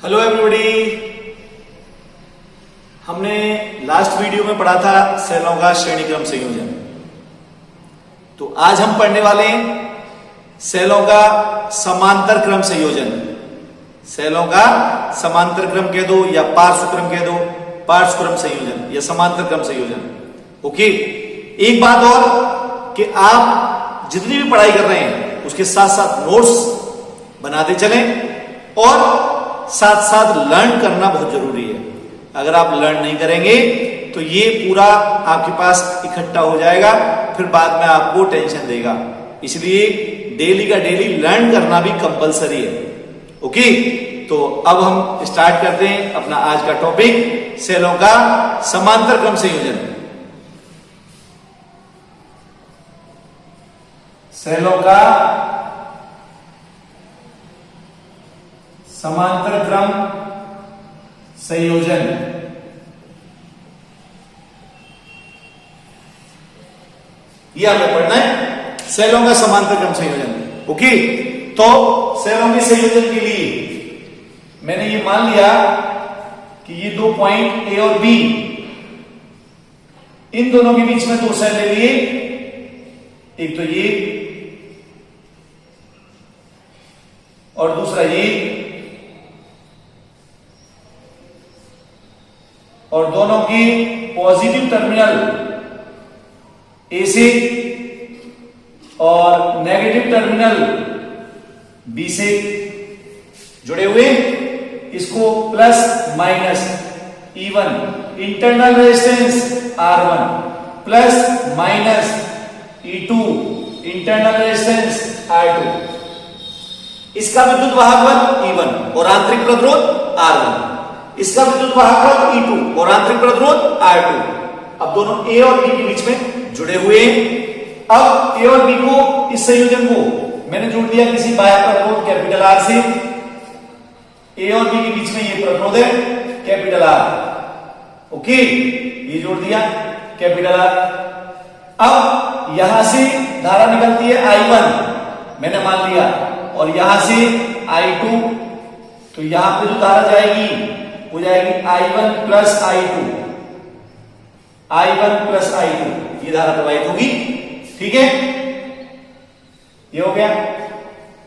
Hello everybody. हमने last video में पढ़ा था सेलों का श्रेणी क्रम संयोजन। तो आज हम पढ़ने वाले हैं सेलों का समांतर क्रम संयोजन। सेलों का समांतर क्रम कह दो या पार्श्व क्रम कह दो, पार्श्व क्रम संयोजन या समांतर क्रम संयोजन। ओके, एक बात और कि आप जितनी भी पढ़ाई कर रहे हैं उसके साथ साथ नोट्स बनाते चलें और साथ साथ लर्न करना बहुत जरूरी है। अगर आप लर्न नहीं करेंगे तो ये पूरा आपके पास इकट्ठा हो जाएगा, फिर बाद में आपको टेंशन देगा। इसलिए डेली का डेली लर्न करना भी कंपलसरी है। ओके, तो अब हम स्टार्ट करते हैं अपना आज का टॉपिक, सेलों का समांतर क्रम संयोजन। सेलों का समांतर क्रम संयोजन। ये हमें पढ़ना है, सेलों का समांतर क्रम संयोजन। ओके, तो सेलों के संयोजन के लिए मैंने ये मान लिया कि ये दो पॉइंट ए और बी, इन दोनों के बीच में दो सेल ले लिए, एक तो ये और दूसरा ये, और दोनों की पॉजिटिव टर्मिनल ए से और नेगेटिव टर्मिनल बी से जुड़े हुए, इसको plus minus E1 internal resistance R1 plus minus E2 internal resistance R2, इसका विद्युत वाहक बल E1 और आंतरिक प्रतिरोध R1, इसका विद्युत वाहक बल E2 और आंतरिक प्रतिरोध R2। अब दोनों A और B के बीच में जुड़े हुए हैं। अब A और B को, इस संयोजन को मैंने जोड़ दिया किसी बाह्य प्रतिरोध कैपिटल R से। A और B के बीच में ये प्रतिरोध है कैपिटल R। ओके, ये जोड़ दिया कैपिटल R। अब यहां से धारा निकलती है I1 मैंने मान लिया, और यहां से I2, तो यहां पे जो धारा जाएगी हो जाएगी I1 plus I2, I1 plus I2, ये धारा प्रवाहित होगी। ठीक है, ये हो गया।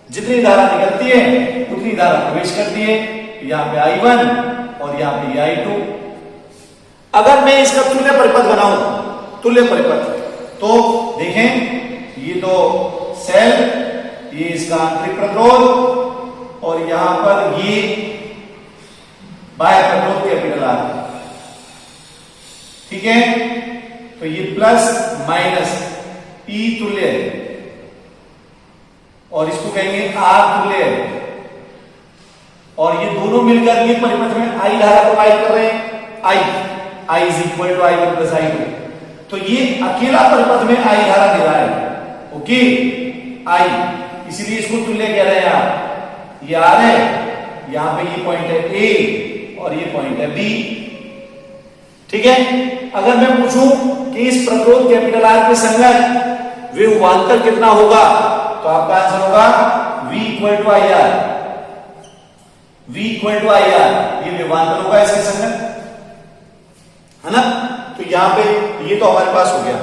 जितनी धारा निकलती है उतनी धारा प्रवेश करती है, तो यहां पे I1 और यहां पे ये I2। अगर मैं इसका तुल्य परिपथ बनाऊं, तुल्य परिपथ, तो देखें ये तो सेल, ये इसका आंतरिक प्रतिरोध और यहां पर ये बाह्य प्रतिरोध कैपिटल R। ठीक है, तो ये प्लस माइनस E तुल्य और इसको कहेंगे R तुल्य, और ये दोनों मिलकर ये परिपथ में I धारा प्रवाहित कर रहे हैं। I is equal to I1 plus I2, तो ये अकेला परिपथ में I धारा दे रहा है। ओके, I, इसीलिए इसको तुल्य कह रहे हैं आप। ये R है, यहां पे ये पॉइंट है A और ये पॉइंट है B। ठीक है, अगर मैं पूछूं कि इस प्रतिरोध कैपिटल R के संगत विभवांतर कितना होगा, तो आपका आंसर होगा V equal to IR। V equal to IR, ये विभवांतर होगा इसके संगत, है ना। तो यहां पे ये तो हमारे पास हो गया।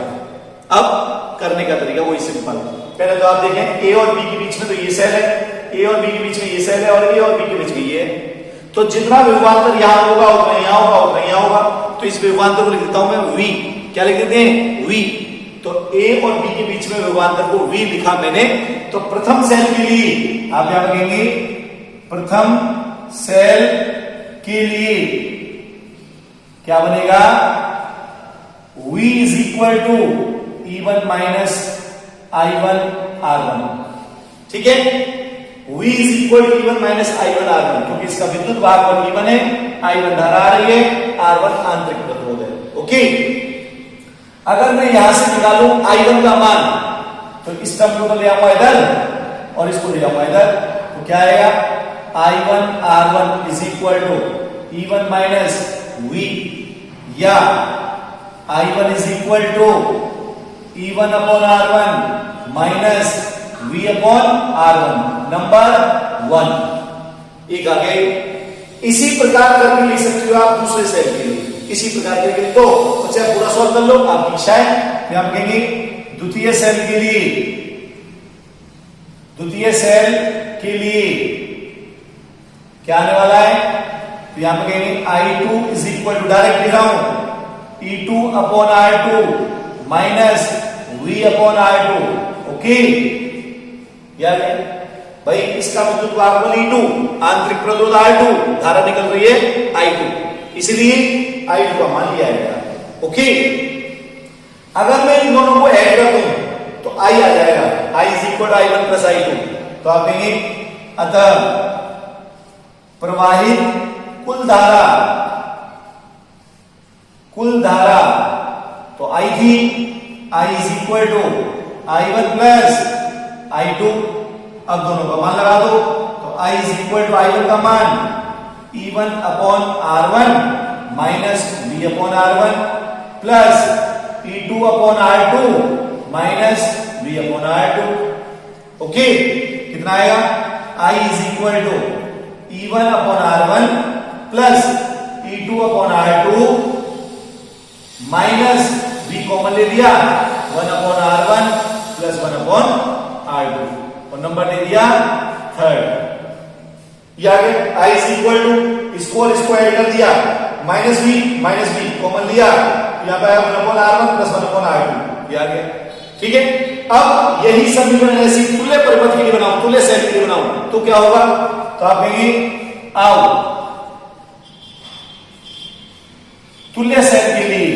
अब करने का तरीका वही सिंपल। पहले तो आप देखें A और B के बीच में तो ये सेल है, A और B के बीच में ये सेल है, और A और B के बीच में ये है। तो जितना विभवांतर यहां होगा उतना यहां होगा, उतना यहां होगा। तो इस विभवांतर को लिख देता हूं मैं V। क्या लिख देते हैं? V। तो A और B के बीच में विभवांतर को V लिखा मैंने। तो प्रथम सेल के लिए आप क्या कहेंगे? प्रथम सेल के लिए क्या बनेगा? V is equal to E1 minus I1 R1। ठीक है, V is equal to E1 minus I1 R1, क्योंकि इसका विद्युत वाहक बल E1 है, I1 धारा आ रही है, R1 आंतरिक प्रतिरोध है। ओके, अगर मैं यहां से निकालूं I1 का मान, तो इस टर्म को तो ले आऊंगा इधर और इसको ले आऊंगा इधर, तो क्या आएगा? I1 R1 is equal to E1 minus V, या I1 is equal to E1 upon R1 minus V upon R1, number 1। एक आ गए इसी प्रकार करके लिख सकते हो आप दूसरे सेल के लिए, इसी प्रकार के लिए। तो चाहे पूरा सॉल्व कर लो, आपकी इच्छा है। फिर आप कहेंगे द्वितीय सेल के लिए, द्वितीय सेल के लिए क्या आने वाला है? तो यहां पर कहेंगे I2 is equal to, direct लिख रहा हूं, E2 upon R2 minus V upon R2। Okay, यार भाई इसका मतलब R1 E2, आंतरिक प्रतिरोध R2, धारा निकल रही है I2, इसलिए I2 का मान लिया जाएगा। ओके, अगर मैं इन दोनों को ऐड कर दूं तो I आ जाएगा, I is equal to I1 plus I2। तो आप कहेंगे अतः प्रवाहित कुल धारा, कुल धारा तो I थी, I is equal to I1 plus I2। अब दोनों का मान लगा दो, तो I is equal to I1 का मान E1 upon R1 minus V upon R1 plus E2 upon R2 minus V upon R2। Okay, कितना आएगा? I is equal to E1 upon R1 plus E2 upon R2 minus V common ले लिया, 1 upon R1 plus 1 upon R2, और number दे दिया third. ये आगे I is equal to, इसको ऐड कर दिया, माइनस V कॉमन लिया, यहां पे 1 upon R1 plus 1 upon R2, ये आ गया। ठीक है, अब यही समीकरण ऐसी तुल्य परिपथ के लिए बनाऊं, तुल्य सेल के लिए बनाऊं तो क्या होगा? तो आप कहेंगे आओ तुल्य सेल के लिए,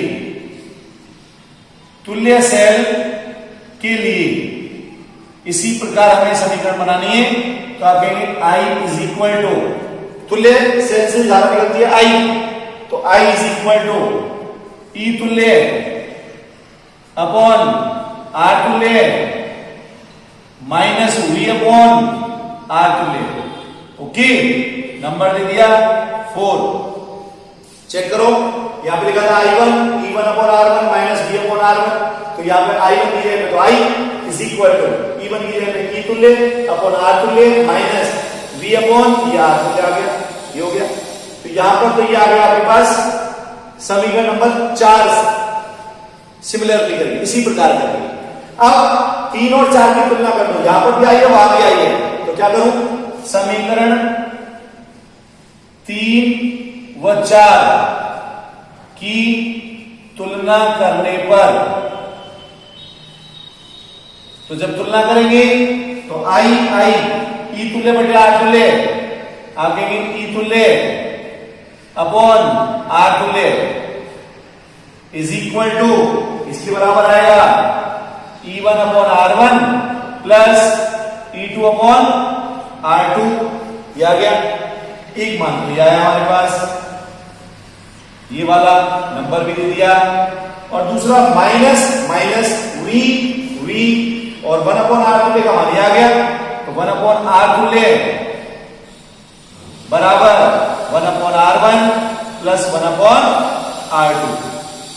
तुल्य सेल के लिए इसी प्रकार हमें समीकरण बनानी है। तो आप कहेंगे I इज इक्वल टू, तुल्य सेल से धारा निकलती है I, तो I is equal to E तुल्य अपॉन R तुल्य माइनस V अपॉन R तुल्य। ओके, नंबर दे दिया 4। चेक करो, यहां पे लिखा था I1 E1 upon R1 minus V upon R1, तो यहां पे I1 की जगह पे तो I is equal to E1 की जगह पे E तुल्य अपॉन R तुल्य माइनस V अपॉन R तुल्य आ गया, ये हो गया। तो यहां पर तो ये आ गया आपके पास समीकरण नंबर 4 सिमिलरली करके, इसी प्रकार करके। अब 3 और 4 की तुलना कर दो, यहां पर भी आई है, वहां भी आई है, तो क्या करूं? समीकरण 3 व 4 की तुलना करने पर, तो जब तुलना करेंगे तो I E तुल्य बटे R तुल्य, आप कहेंगे E तुल्य अपॉन R तुल्य इज इक्वल टू, इसके बराबर आएगा E1 upon R1 plus E2 upon R2, ये आ गया। एक मान तो आया हमारे पास, ये वाला नंबर भी दे दिया, और दूसरा माइनस V और 1 अपॉन R तुल्य का मान आ गया, तो 1 अपॉन R तुल्य बराबर 1 upon R1 plus 1 upon R2।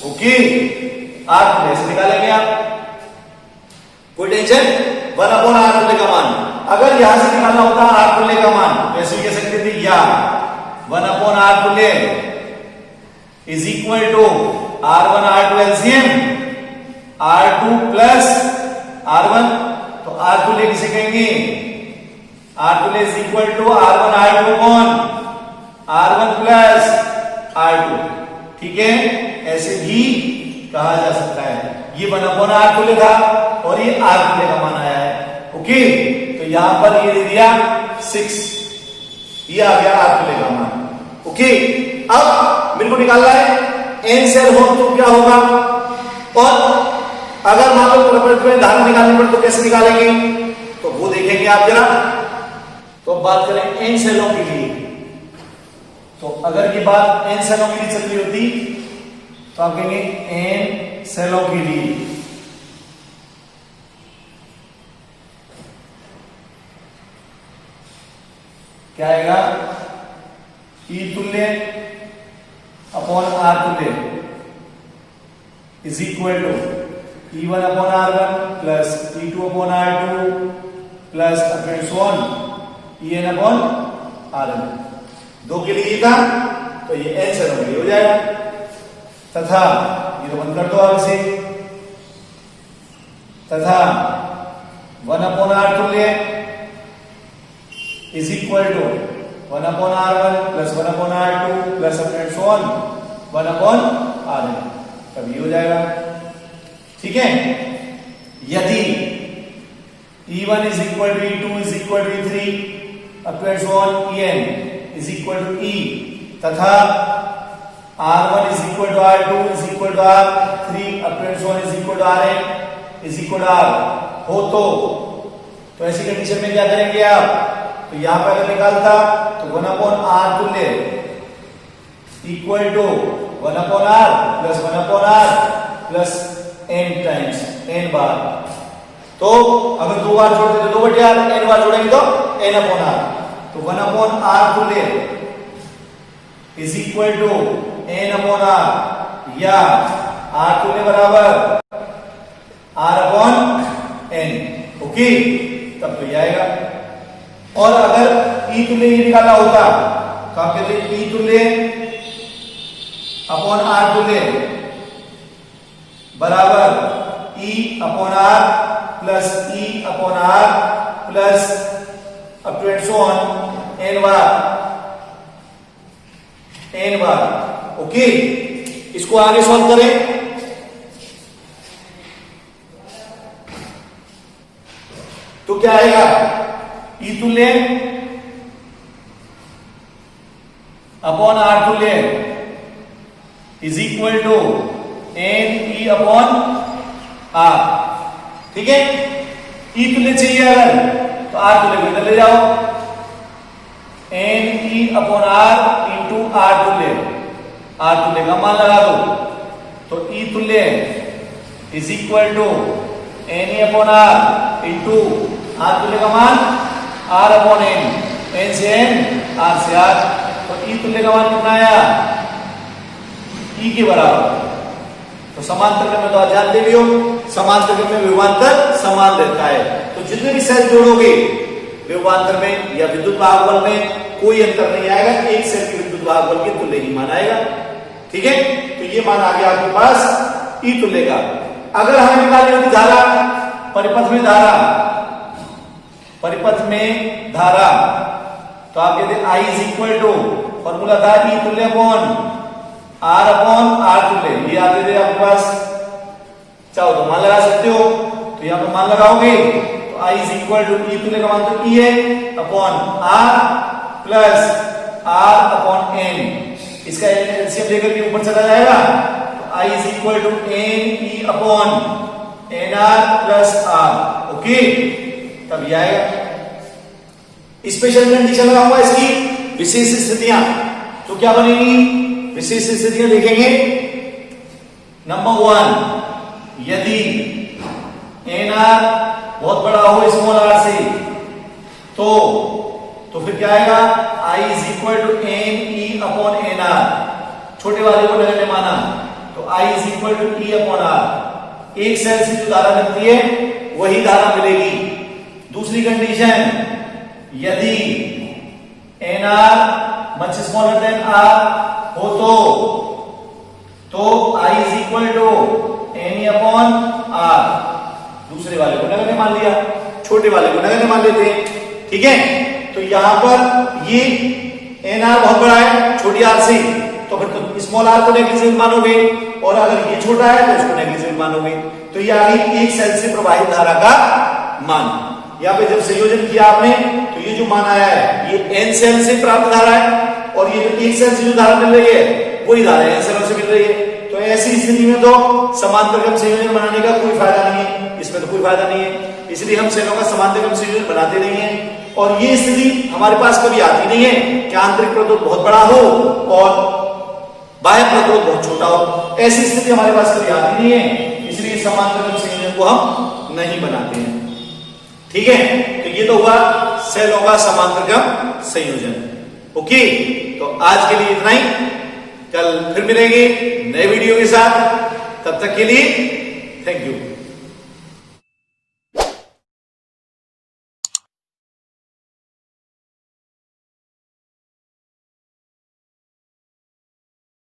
Okay, R तुल्य से निकालेंगे आप, कोई टेंशन। 1 अपॉन R तुल्य का मान, अगर यहां से निकालना होता R तुल्य का मान, तो ऐसे भी कह सकते थे, या 1 अपॉन R तुल्य is equal to R1 R2 LCM R2 plus R1, तो R तुल्य किसे कहेंगे? R तुल्य is equal to R1 R2 upon R1 plus R2। ठीक है, ऐसे भी कहा जा सकता है। ये 1 अपॉन R तुल्य था और ये R तुल्य का मान आया है। ओके, तो यहां पर ये दे दिया 6, ये आ गया R तुल्य का मान। ओके, अब मेरे को निकालना है n सेल हो तो क्या होगा, और अगर मान लो प्रपंच में धारा निकालनी पड़े तो कैसे निकालेंगे, तो वो देखेंगे आप जरा। तो बात करें n सेलों के लिए, तो अगर ये बात n सेलों के लिए चल रही होती तो आप कहेंगे n सेलों के लिए क्या आएगा? E तुल्य अपॉन R तुल्य is equal to E1 upon R1 plus E2 upon R2 plus so on En upon Rn। 2 के लिए था, तो ये n से ये हो जाएगा, तथा ये तो बंद कर दो आगे से, तथा 1/r तुल्य is equal to 1/r1 plus 1/r2 plus and so on 1/rn, तब ये हो जाएगा। ठीक है, यदि E1 is equal to E2 is equal to E3 up to and so on En is equal to E, तथा R1 is equal to R2 is equal to R3 up to and so on is equal to Rn is equal to R हो, तो ऐसी condition में क्या करेंगे आप, तो यहां पर अगर निकालता तो 1/r तुल्य equal to 1/r plus 1/r plus n times n बार, तो अगर 2 बार जोड़ते तो 2/r, n बार जोड़ेंगे तो n/r, तो 1/r तुल्य इज इक्वल टू n/r, या r तुल्य बराबर r/n। ओके, तब तो ये आएगा। और अगर E तुल्य ये निकालना होता तो आप कहते हैं E तुल्य अपॉन R तुल्य बराबर E/r plus E/r plus up to and so on n बार। ओके, इसको आगे सॉल्व करें, तो क्या आएगा, E तुल्य अपॉन R तुल्य is equal to NE upon R। ठीक है, E तुल्य चाहिए अगर तो R तुल्य को इधर ले जाओ, NE upon R into R तुल्य, R तुल्य का मान लगा दो, तो E तुल्य is equal to NE upon R into R तुल्य का मान R अपॉन N, N से N, R से R, तो E तुल्य का मान कितना आया, E के बराबर। तो समांतर में तो आप जानते भी हो, समांतर में विभवांतर समान रहता है, तो जितने भी सेल जोड़ोगे विभवांतर में या विद्युत भागबल में कोई अंतर नहीं आएगा, एक सेल के विद्युत भागबल के तुल्य ही मान आएगा। ठीक है, तो ये मान आ गया आपके पास E तुल्य का। अगर हमें निकालनी होती धारा, परिपथ में धारा, परिपथ में धारा, तो आप कहते I is equal to, formula था E तुल्य अपॉन R तुल्य, ये आते थे आपके पास, चाहो तो मान लगा सकते हो, तो यहां पर मान लगाओगे तो I is equal to E तुल्य का मान तो E है upon R plus R upon N, इसका एलसीएम लेकर के ऊपर चला जाएगा, तो I is equal to NE upon NR plus R। Okay, तब ये आएगा। स्पेशल कंडीशन लगाऊंगा इसकी विशेष स्थितियां, तो क्या बनेगी, विशेष स्थितियां देखेंगे। नंबर 1, यदि NR बहुत बड़ा हो स्मॉल r से, तो फिर क्या आएगा, I is equal to NE upon NR, छोटे वाले को नगण्य माना, तो I is equal to E upon R, एक सेल से जो धारा मिलती है वही धारा मिलेगी। दूसरी कंडीशन, यदि NR much smaller than R हो तो I is equal to NE upon R, दूसरे वाले को नगण्य मान लिया, छोटे वाले को नगण्य मान लेते हैं। ठीक है, तो यहां पर ये NR बहुत बड़ा है छोटी r से, तो फिर तो स्मॉल r को नेग्लिजिबल मानोगे, और अगर ये छोटा है तो इसको नेग्लिजिबल मानोगे। तो ये आ गई एक सेल से प्रवाहित धारा का मान। यहाँ पे जब संयोजन किया आपने तो ये जो मान आया है ये n सेल से प्राप्त धारा है, और ये जो एक सेल से जो धारा मिल रही है वही धारा n सेलों से मिल रही है। तो ऐसी स्थिति में तो समांतरक्रम संयोजन बनाने का कोई फायदा नहीं है, इसमें तो कोई फायदा नहीं है, इसलिए हम सेलों का समांतरक्रम संयोजन बनाते नहीं है। और ये स्थिति हमारे पास कभी आती नहीं है कि आंतरिक प्रतिरोध बहुत बड़ा हो और बाह्य प्रतिरोध बहुत छोटा हो, ऐसी स्थिति हमारे पास कभी आती नहीं है, इसलिए समांतरक्रम संयोजन को हम नहीं बनाते हैं। ठीक है, तो ये तो हुआ सेलों का समांतरक्रम संयोजन। ओके, तो आज के लिए इतना ही, कल फिर मिलेंगे नए वीडियो के साथ, तब तक के लिए थैंक यू।